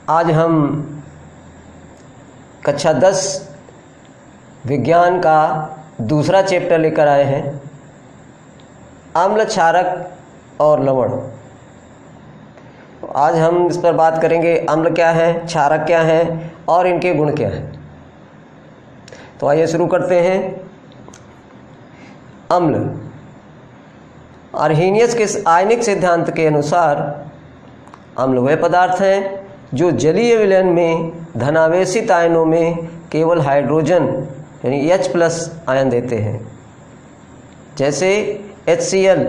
आज हम कक्षा 10 विज्ञान का दूसरा चैप्टर लेकर आए हैं, अम्ल, क्षारक और लवण। तो आज हम इस पर बात करेंगे, अम्ल क्या है, क्षारक क्या है और इनके गुण क्या हैं। तो आइए शुरू करते हैं। अम्ल। अर्हेनियस के आयनिक सिद्धांत के अनुसार अम्ल वे पदार्थ हैं जो जलीय विलयन में धनावेशित आयनों में केवल हाइड्रोजन यानी H+ आयन देते हैं। जैसे HCl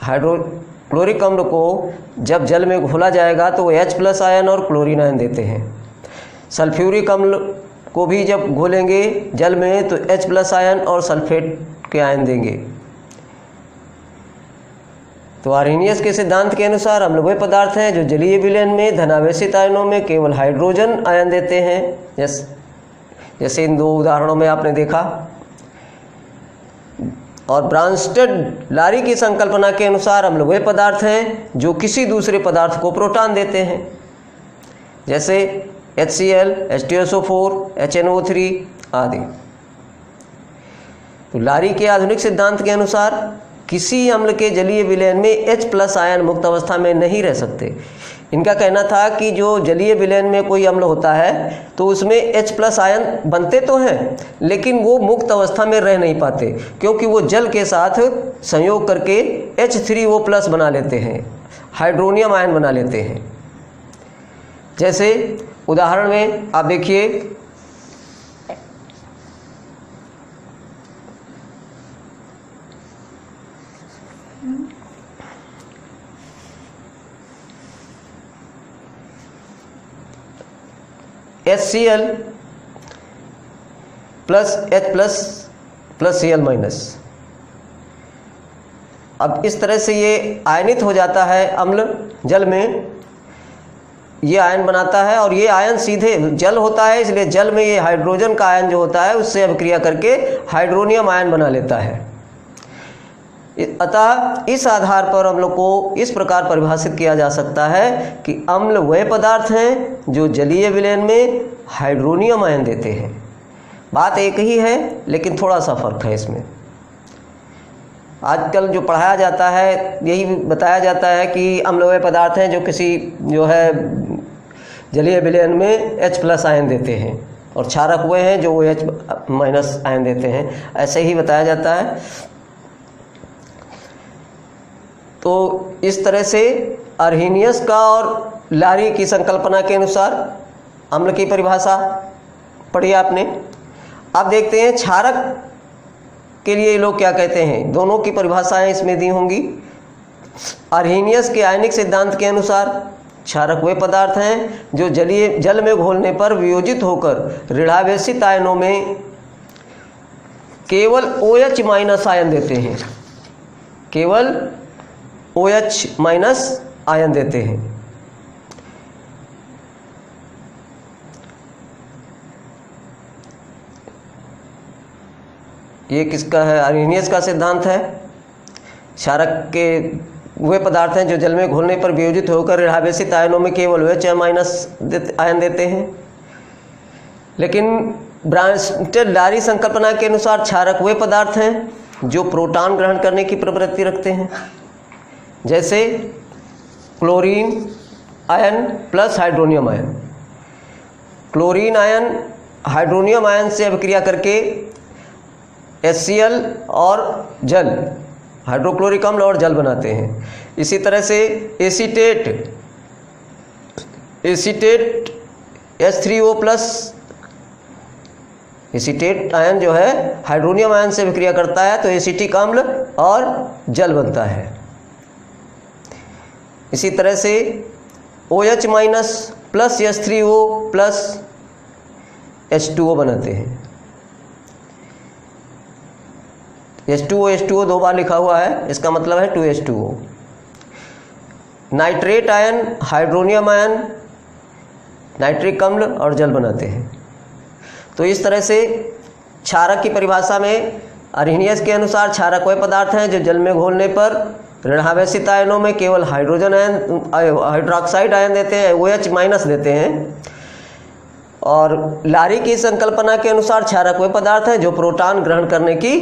हाइड्रोक्लोरिक अम्ल को जब जल में घोला जाएगा तो वो H+ आयन और क्लोरीन आयन देते हैं। सल्फ्यूरिक अम्ल को भी जब घोलेंगे जल में तो H+ आयन और सल्फेट के आयन देंगे। तो अर्हेनियस के सिद्धांत के अनुसार अम्ल वे पदार्थ हैं जो जलीय विलयन में धनावेशित आयनों में केवल हाइड्रोजन आयन देते हैं। जैसे इन दो उदाहरणों में आपने देखा। और ब्रांस्टेड-लारी की संकल्पना के अनुसार अम्ल वे पदार्थ हैं जो किसी दूसरे पदार्थ को प्रोटॉन देते हैं। जैसे HCl, H2SO4, HNO3 आदि। तो लारी के आधुनिक सिद्धांत के अनुसार किसी अम्ल के जलीय विलयन में H+ आयन मुक्त अवस्था में नहीं रह सकते। इनका कहना था कि जो जलीय विलयन में कोई अम्ल होता है तो उसमें H+ आयन बनते तो हैं लेकिन वो मुक्त अवस्था में रह नहीं पाते, क्योंकि वो जल के साथ संयोग करके H3O+ बना लेते हैं, हाइड्रोनियम आयन बना लेते हैं। जैसे उदाहरण में आप देखिए, HCl plus H+ plus Cl-। अब इस तरह से ये आयनित हो जाता है अम्ल जल में, ये आयन बनाता है और ये आयन सीधे जल होता है, इसलिए जल में ये हाइड्रोजन का आयन जो होता है उससे अभिक्रिया करके हाइड्रोनियम आयन बना लेता है। अतः इस आधार पर अम्ल को इस प्रकार परिभाषित किया जा सकता है कि अम्ल वे पदार्थ हैं जो जलीय विलयन में हाइड्रोनियम आयन देते हैं। बात एक ही है लेकिन थोड़ा सा फर्क है इसमें। आजकल जो पढ़ाया जाता है यही बताया जाता है कि अम्ल वे पदार्थ हैं जो किसी जलीय विलयन में H+ आयन देते हैं और क्षारक वे हैं जो H- आयन देते हैं, ऐसे ही बताया जाता है। तो इस तरह से अर्हेनियस का और लारी की संकल्पना के अनुसार अम्ल की परिभाषा पढ़ी आपने। अब देखते हैं क्षारक के लिए लोग क्या कहते हैं। दोनों की परिभाषाएं इसमें दी होंगी। अर्हेनियस के आयनिक सिद्धांत के अनुसार क्षारक वे पदार्थ हैं जो जल में घोलने पर वियोजित होकर ऋणावेशित आयनों में केवल OH- आयन देते हैं, केवल OH- आयन देते हैं। ये किसका है? अर्हेनियस का सिद्धांत है। क्षारक के वे पदार्थ हैं जो जल में घुलने पर वियोजित होकर ऋणावेशित आयनों में केवल OH- आयन देते हैं। लेकिन ब्रांस्टेड-लारी संकल्पना के अनुसार क्षारक वे पदार्थ हैं जो प्रोटॉन ग्रहण करने की प्रवृत्ति रखते हैं। जैसे chlorine ion plus hydronium ion. Chlorine ion hydronium ion से अभिक्रिया करके HCl और जल, हाइड्रोक्लोरिक अम्ल और जल बनाते हैं। इसी तरह से एसीटेट H3O+, एसीटेट आयन जो है हाइड्रोनियम आयन से अभिक्रिया करता है तो एसिटिक अम्ल और जल बनता है। इसी तरह से OH- plus H3O plus H2O बनाते हैं। H2O दो बार लिखा हुआ है, इसका मतलब है 2H2O। Nitrate ion hydronium ion, nitric अम्ल और जल बनाते हैं। तो इस तरह से क्षारक की परिभाषा में अर्हेनियस के अनुसार क्षारक वे पदार्थ हैं जो जल में घोलने पर ऋणावेशित आयनों में केवल हाइड्रोजन आयन, हाइड्रोक्साइड आयन देते हैं, OH माइनस देते हैं। और लारी की संकल्पना के अनुसार क्षारक वे पदार्थ हैं जो प्रोटॉन ग्रहण करने की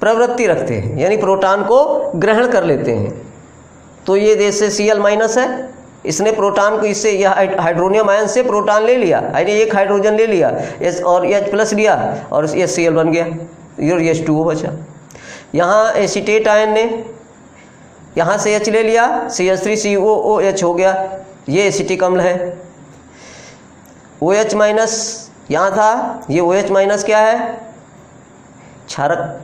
प्रवृत्ति रखते हैं, यानी प्रोटॉन को ग्रहण कर लेते हैं। तो ये जैसे Cl माइनस है, इसने प्रोटॉन को, इससे यह हाइड्रोनियम आयन से प्रोटॉन ले लिया, यानी एक हाइड्रोजन ले लिया H और H प्लस लिया और Cl बन गया, और H2O बचा। यहाँ एसीटेट आयन ने यहाँ से H ले लिया, CH3COOH हो गया, ये एसिटिक अम्ल है। OH माइनस यहाँ था, ये OH माइनस क्या है? क्षारक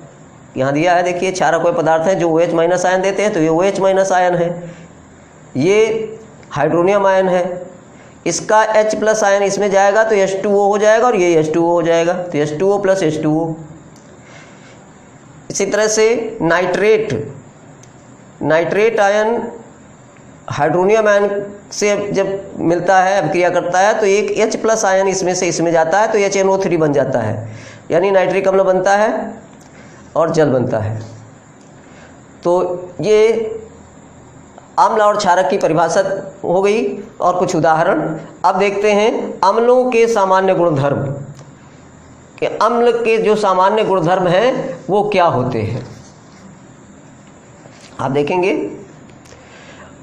यहाँ दिया है, देखिए क्षारक वे पदार्थ हैं जो OH माइनस आयन देते हैं, तो ये OH माइनस आयन है। ये हाइड्रोनियम आयन है, इसका H प्लस आयन इसमें जाएगा तो H2O हो जाएगा और ये H2O हो जाएगा, तो H2O प्लस H2O। इसी तरह से नाइट्रेट आयन हाइड्रोनियम आयन से जब मिलता है, अभिक्रिया करता है, तो एक H प्लस आयन इसमें से इसमें जाता है तो HNO3 बन जाता है, यानी नाइट्रिक अम्ल बनता है और जल बनता है। तो ये अम्ल और क्षारक की परिभाषा हो गई। और कुछ उदाहरण अब देखते हैं अम्लों के सामान्य गुणधर्म, कि अम्ल के जो सामान्य गुणधर्म हैं वो क्या होते हैं। आप देखेंगे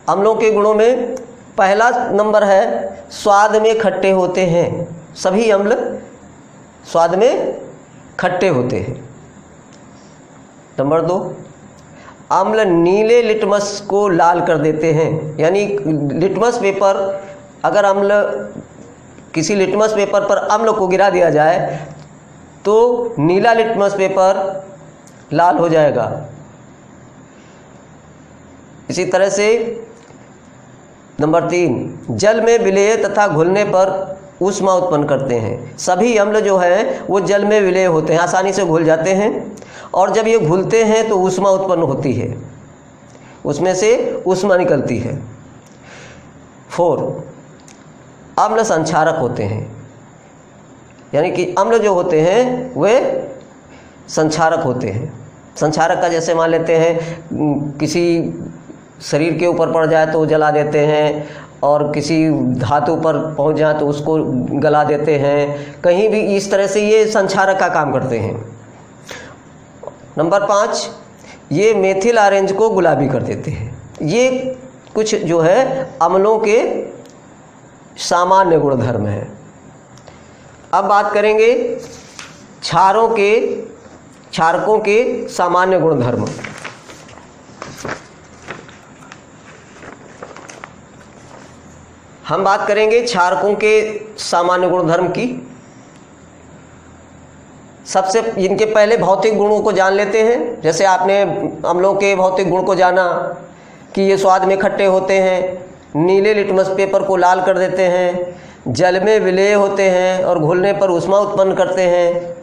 अम्लों के गुणों में पहला नंबर है स्वाद में खट्टे होते हैं। सभी अम्ल स्वाद में खट्टे होते हैं। नंबर 2, अम्ल नीले लिटमस को लाल कर देते हैं, यानी लिटमस पेपर, अगर अम्ल किसी लिटमस पेपर पर अम्ल को गिरा दिया जाए तो नीला लिटमस पेपर लाल हो जाएगा। इसी तरह से नंबर 3, जल में विलेय तथा घुलने पर ऊष्मा उत्पन्न करते हैं। सभी अम्ल जो हैं वो जल में विलेय होते हैं, आसानी से घुल जाते हैं, और जब ये घुलते हैं तो ऊष्मा उत्पन्न होती है, उसमें से ऊष्मा निकलती है। 4, अम्ल संक्षारक होते हैं, यानी कि अम्ल जो होते हैं वे संक्षारक होते हैं। संक्षारक का जैसे मान लेते हैं किसी शरीर के ऊपर पड़ जाए तो जला देते हैं, और किसी धातु पर पहुंच जाए तो उसको गला देते हैं, कहीं भी इस तरह से ये संक्षारक का काम करते हैं। नंबर 5, ये मेथिल ऑरेंज को गुलाबी कर देते हैं। ये कुछ जो है अम्लों के सामान्य गुणधर्म हैं। अब बात करेंगे क्षारकों के सामान्य गुणधर्म। हम बात करेंगे क्षारकों के सामान्य गुणधर्म की। सबसे इनके पहले भौतिक गुणों को जान लेते हैं। जैसे आपने अम्लों के भौतिक गुण को जाना कि ये स्वाद में खट्टे होते हैं, नीले लिटमस पेपर को लाल कर देते हैं, जल में विलेय होते हैं और घुलने पर ऊष्मा उत्पन्न करते हैं,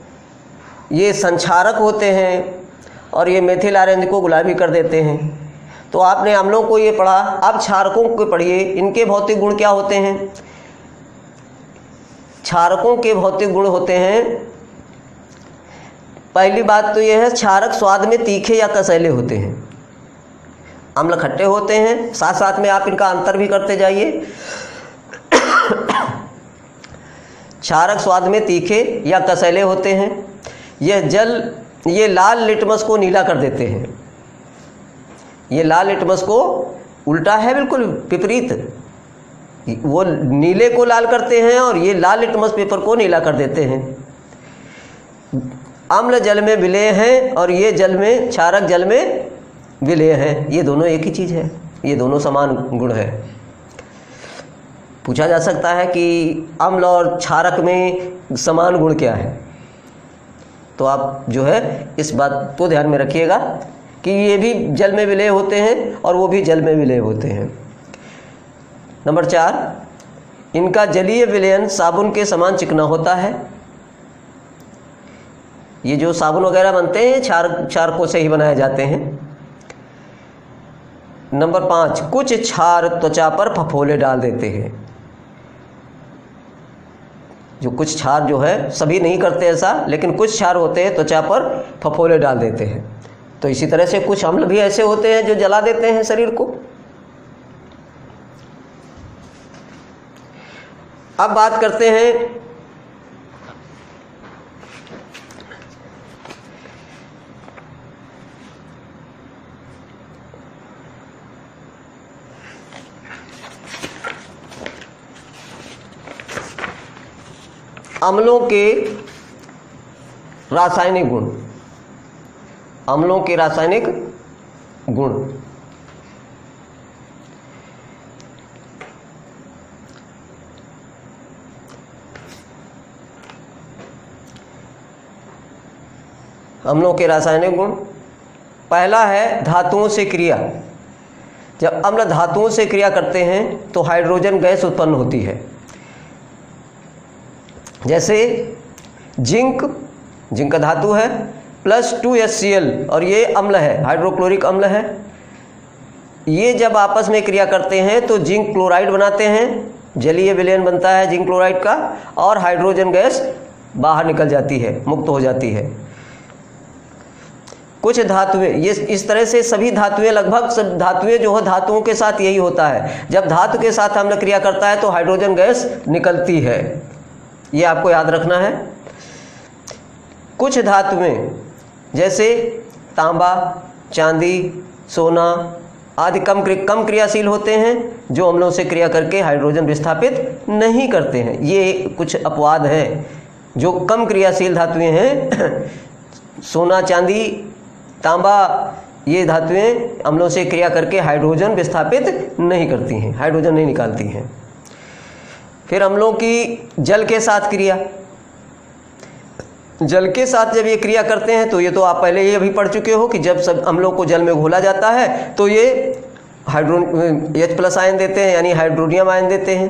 ये संक्षारक होते हैं, और ये मेथिल ऑरेंज को गुलाबी कर देते हैं। तो आपने अम्लों को ये पढ़ा, अब क्षारकों को पढ़िए, इनके भौतिक गुण क्या होते हैं। क्षारकों के भौतिक गुण होते हैं, पहली बात तो यह है क्षारक स्वाद में तीखे या कसैले होते हैं। अम्ल खट्टे होते हैं, साथ साथ में आप इनका अंतर भी करते जाइए। क्षारक स्वाद में तीखे या कसैले होते हैं। ये लाल लिटमस को नीला कर देते हैं। ये लाल लिटमस को उल्टा है, बिल्कुल विपरीत। वो नीले को लाल करते हैं और ये लाल लिटमस पेपर को नीला कर देते हैं। अम्ल जल में विलेय हैं और ये क्षारक जल में विलेय हैं। ये दोनों एक ही चीज़ है, ये दोनों समान गुण है। पूछा जा सकता है कि अम्ल और क्षारक में समान गुण क्या है, तो आप जो है इस बात को ध्यान में रखिएगा कि ये भी जल में विलेय होते हैं और वो भी जल में विलेय होते हैं। नंबर 4, इनका जलीय विलयन साबुन के समान चिकना होता है। ये जो साबुन वगैरह बनते हैं क्षारकों से ही बनाए जाते हैं। नंबर 5, कुछ क्षार त्वचा पर फफोले डाल देते हैं। जो कुछ क्षार जो है, सभी नहीं करते ऐसा, लेकिन कुछ क्षार होते हैं त्वचा पर फफोले डाल देते हैं। तो इसी तरह से कुछ अम्ल भी ऐसे होते हैं जो जला देते हैं शरीर को। अब बात करते हैं अम्लों के रासायनिक गुण। अम्लों के रासायनिक गुण। अम्लों के रासायनिक गुण, पहला है धातुओं से क्रिया। जब अम्ल धातुओं से क्रिया करते हैं तो हाइड्रोजन गैस उत्पन्न होती है। जैसे जिंक, जिंक धातु है, प्लस 2HCl, और ये अम्ल है, हाइड्रोक्लोरिक अम्ल है। ये जब आपस में क्रिया करते हैं तो जिंक क्लोराइड बनाते हैं, जलीय विलयन बनता है जिंक क्लोराइड का, और हाइड्रोजन गैस बाहर निकल जाती है, मुक्त हो जाती है। कुछ धातुएं, ये इस तरह से सभी धातुएं, लगभग सब धातुएं जो है, धातुओं के साथ यही होता है। जब धातु के साथ अम्ल क्रिया करता है तो हाइड्रोजन गैस निकलती है, ये आपको याद रखना है। कुछ धातुएं जैसे तांबा, चांदी, सोना आदि कम क्रियाशील होते हैं, जो अम्लों से क्रिया करके हाइड्रोजन विस्थापित नहीं करते हैं। ये कुछ अपवाद हैं। जो कम क्रियाशील धातुएं हैं, सोना, चांदी, तांबा, ये धातुएं अम्लों से क्रिया करके हाइड्रोजन विस्थापित नहीं करती हैं, हाइड्रोजन नहीं निकालती हैं। फिर अम्लों की जल के साथ क्रिया। जल के साथ जब ये क्रिया करते हैं तो ये तो आप पहले ही अभी पढ़ चुके हो कि जब सब अम्लों को जल में घोला जाता है तो ये H+ आयन देते हैं, यानी हाइड्रोनियम आयन देते हैं।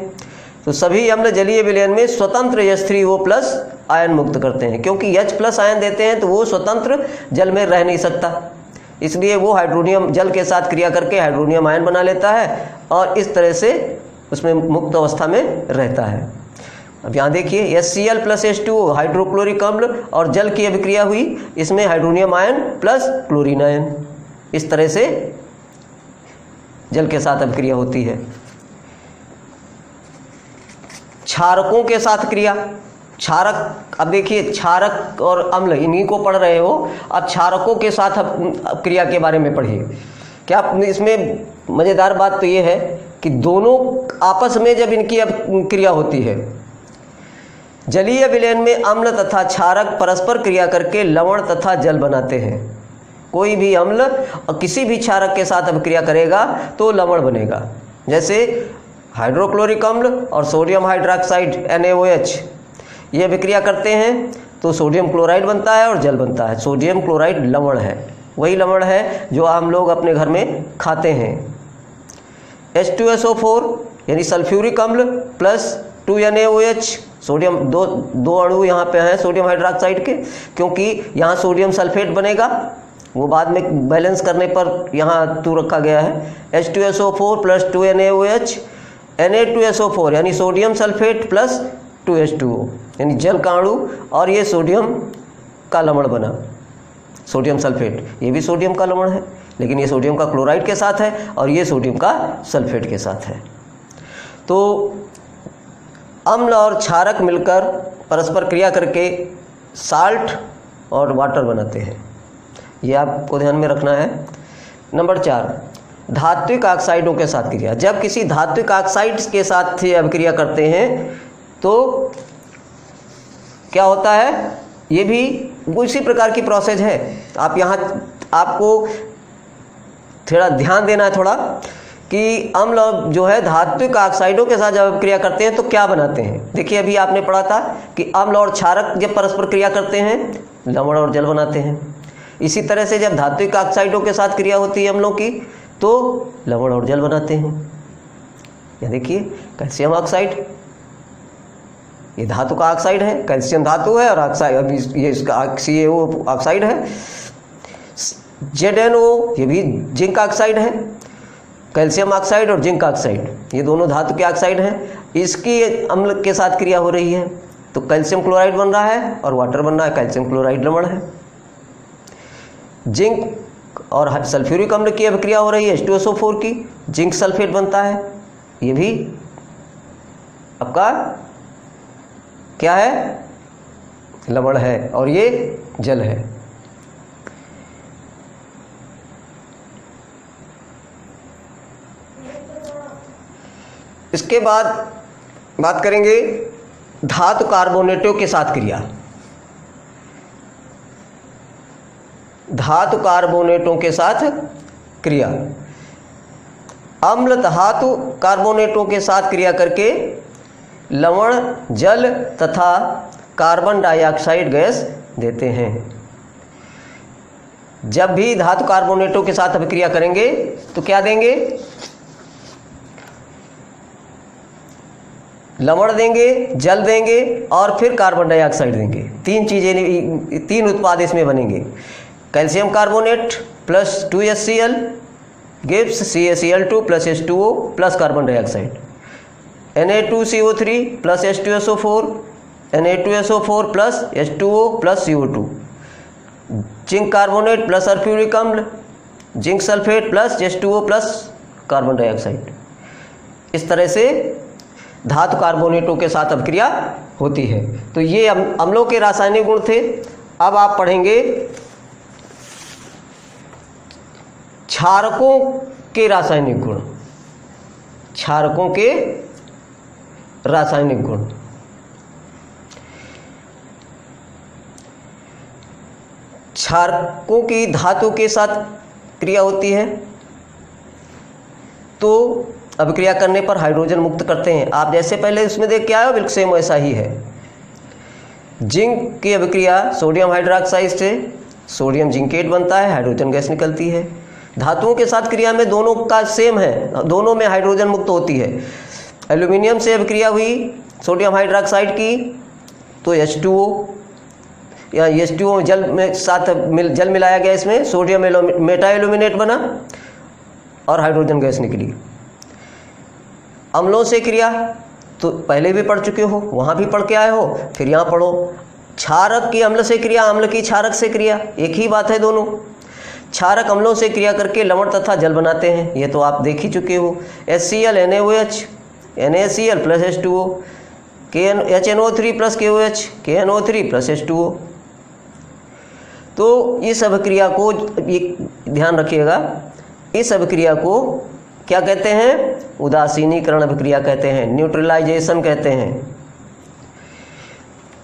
तो सभी अम्ल जलीय विलयन में स्वतंत्र H3O+ आयन मुक्त करते हैं, क्योंकि H+ आयन देते हैं तो वो स्वतंत्र जल में रह नहीं सकता, इसलिए वो हाइड्रोनियम जल के साथ क्रिया करके हाइड्रोनियम आयन बना लेता है और इस तरह से उसमें मुक्त अवस्था में रहता है। अब यहाँ देखिए HCl + H2O हाइड्रोक्लोरिक अम्ल और जल की अभिक्रिया हुई, इसमें hydronium ion plus chlorine ion, इस तरह से जल के साथ अभिक्रिया होती है। क्षारकों के साथ क्रिया। क्षारक, अब देखिए क्षारक और अम्ल इन्हीं को पढ़ रहे हो, अब क्षारकों के साथ अब क्रिया के बारे में पढ़िए। क्या इसमें मज़ेदार बात तो ये है कि दोनों आपस में जब इनकी अब क्रिया होती है, जलीय विलयन में अम्ल तथा क्षारक परस्पर क्रिया करके लवण तथा जल बनाते हैं। कोई भी अम्ल और किसी भी क्षारक के साथ अभिक्रिया करेगा तो लवण बनेगा। जैसे हाइड्रोक्लोरिक अम्ल और सोडियम हाइड्रॉक्साइड NaOH, ये अभिक्रिया करते हैं तो सोडियम क्लोराइड बनता है और जल बनता है। सोडियम क्लोराइड लवण है, वही लवण है जो हम लोग अपने घर में खाते हैं। H2SO4 यानी सल्फ्यूरिक अम्ल प्लस 2NaOH, सोडियम दो अणु यहाँ पे हैं सोडियम हाइड्रॉक्साइड के, क्योंकि यहाँ सोडियम सल्फेट बनेगा, वो बाद में बैलेंस करने पर यहाँ 2 रखा गया है। H2SO4 प्लस 2NaOH, Na2SO4 यानी सोडियम सल्फेट प्लस 2H2O यानी जल का अणु, और ये सोडियम का लवण बना, सोडियम सल्फेट। ये भी सोडियम का लवण है, लेकिन ये सोडियम का क्लोराइड के साथ है और ये सोडियम का सल्फेट के साथ है। तो अम्ल और क्षारक मिलकर परस्पर क्रिया करके साल्ट और वाटर बनाते हैं, ये आपको ध्यान में रखना है। नंबर 4, धात्विक ऑक्साइडों के साथ क्रिया। जब किसी धात्विक ऑक्साइड्स के साथ अभिक्रिया करते हैं तो क्या होता है, ये भी उसी प्रकार की प्रोसेस है। आप यहाँ आपको थोड़ा ध्यान देना है थोड़ा कि अम्ल जो है धात्विक ऑक्साइडों के साथ जब क्रिया करते हैं तो क्या बनाते हैं। देखिए अभी आपने पढ़ा था कि अम्ल और क्षारक जब परस्पर क्रिया करते हैं लवण और जल बनाते हैं। इसी तरह से जब धात्विक ऑक्साइडों के साथ क्रिया होती है अम्लों की तो लवण और जल बनाते हैं। यह देखिए कैल्शियम ऑक्साइड, ये धातु का ऑक्साइड है, कैल्शियम धातु है और ऑक्साइड ये इसका CaO ऑक्साइड है। ZnO ये भी जिंक ऑक्साइड है, कैल्शियम ऑक्साइड और जिंक ऑक्साइड ये दोनों धातु के ऑक्साइड हैं। इसकी अम्ल के साथ क्रिया हो रही है तो कैल्शियम क्लोराइड बन रहा है और वाटर बन रहा है, कैल्शियम क्लोराइड लवण है। जिंक और सल्फ्यूरिक अम्ल की अभिक्रिया हो रही है H2SO4 की, जिंक सल्फेट बनता है। ये भी आपका क्या है, लवण है, और ये जल है। इसके बाद बात करेंगे धातु कार्बोनेटों के साथ क्रिया। धातु कार्बोनेटों के साथ क्रिया, अम्ल धातु कार्बोनेटों के साथ क्रिया करके लवण, जल तथा कार्बन डाइऑक्साइड गैस देते हैं। जब भी धातु कार्बोनेटों के साथ अभिक्रिया करेंगे तो क्या देंगे, लवण देंगे, जल देंगे और फिर कार्बन डाइऑक्साइड देंगे। तीन चीज़ें, तीन उत्पाद इसमें बनेंगे। Calcium carbonate plus 2HCl gives CaCl2 plus H2O plus carbon dioxide, Na2CO3 plus H2SO4, Na2SO4 plus H2O plus CO2, zinc carbonate plus sulphuric अम्ल, zinc sulphate plus H2O plus carbon dioxide. इस तरह से धातु कार्बोनेटों के साथ अभिक्रिया होती है। तो ये अम्लों के रासायनिक गुण थे। अब आप पढ़ेंगे क्षारकों के रासायनिक गुण। क्षारकों के रासायनिक गुण, क्षारकों की धातु के साथ क्रिया होती है तो अभिक्रिया करने पर हाइड्रोजन मुक्त करते हैं। आप जैसे पहले उसमें देख के आए हो, बिल्कुल सेम वैसा ही है। जिंक की अभिक्रिया सोडियम हाइड्रोक्साइड से सोडियम जिंकेट बनता है, हाइड्रोजन गैस निकलती है। धातुओं के साथ क्रिया में दोनों का सेम है, दोनों में हाइड्रोजन मुक्त होती है। एल्यूमिनियम से अभिक्रिया हुई सोडियम हाइड्रोक्साइड की तो H2O या H2O जल में साथ जल मिलाया गया, इसमें सोडियम मेटा एल्यूमिनेट बना और हाइड्रोजन गैस निकली। अम्लों से क्रिया तो पहले भी पढ़ चुके हो, वहाँ भी पढ़ के आए हो, फिर यहाँ पढ़ो। क्षारक की अम्ल से क्रिया, अम्ल की क्षारक से क्रिया, एक ही बात है दोनों। क्षारक अम्लों से क्रिया करके लवण तथा जल बनाते हैं, ये तो आप देख ही चुके हो। HCl NaOH, NaCl plus H2O, HNO3 plus KOH, KNO3 plus H2O। तो इस अभिक्रिया को ध्यान रखिएगा, इस अभिक्रिया को क्या कहते हैं, उदासीनीकरण अभिक्रिया कहते हैं, न्यूट्रलाइजेशन कहते हैं।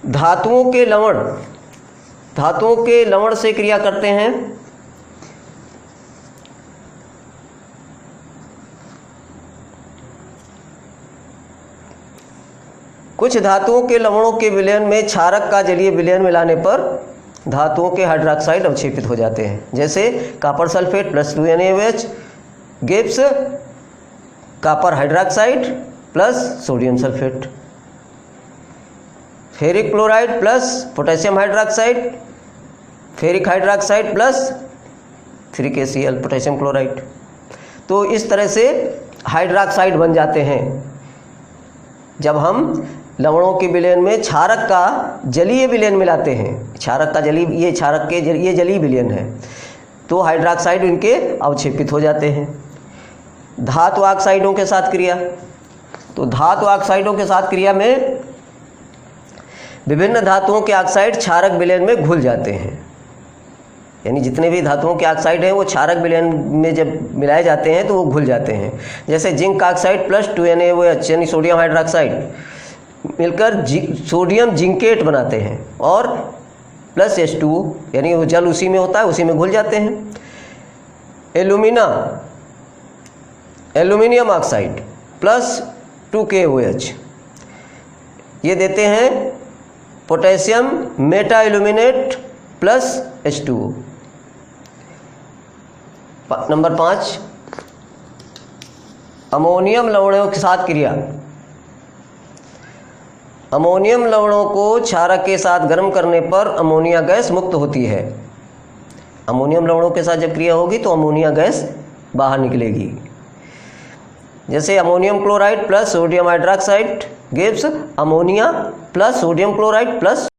धातुओं के लवण से क्रिया करते हैं कुछ धातुओं के लवणों के विलयन में क्षारक का जलीय विलयन मिलाने पर धातुओं के हाइड्रोक्साइड अवक्षेपित हो जाते हैं। जैसे copper sulphate plus 2NaOH gives copper hydroxide plus sodium sulphate, ferric chloride plus potassium hydroxide, ferric hydroxide plus 3KCl potassium chloride. तो इस तरह से हाइड्रोक्साइड बन जाते हैं जब हम लवणों के विलयन में क्षारक का जलीय विलयन मिलाते हैं। क्षारक का जलीय, ये क्षारक के ये जलीय विलयन है, तो हाइड्रोक्साइड इनके अवक्षेपित हो जाते हैं। धातु ऑक्साइडों के साथ क्रिया, तो धातु ऑक्साइडों के साथ क्रिया में विभिन्न धातुओं के ऑक्साइड क्षारक विलयन में घुल जाते हैं। यानी जितने भी धातुओं के ऑक्साइड हैं वो क्षारक विलयन में जब मिलाए जाते हैं तो वो घुल जाते हैं। जैसे जिंक ऑक्साइड प्लस 2NaOH यानी सोडियम हाइड्रोक्साइड मिलकर सोडियम जिंकेट बनाते हैं और प्लस H2O यानी वो जल उसी में होता है, उसी में घुल जाते हैं। एल्यूमिनियम ऑक्साइड प्लस 2KOH ये देते हैं potassium meta aluminate plus H2O। Number 5, ammonium लवणों के साथ क्रिया। अमोनियम लवणों को क्षारक के साथ गर्म करने पर अमोनिया गैस मुक्त होती है। अमोनियम लवणों के साथ जब क्रिया होगी तो अमोनिया गैस बाहर निकलेगी। जैसे ammonium chloride plus sodium hydroxide gives ammonia plus sodium chloride plus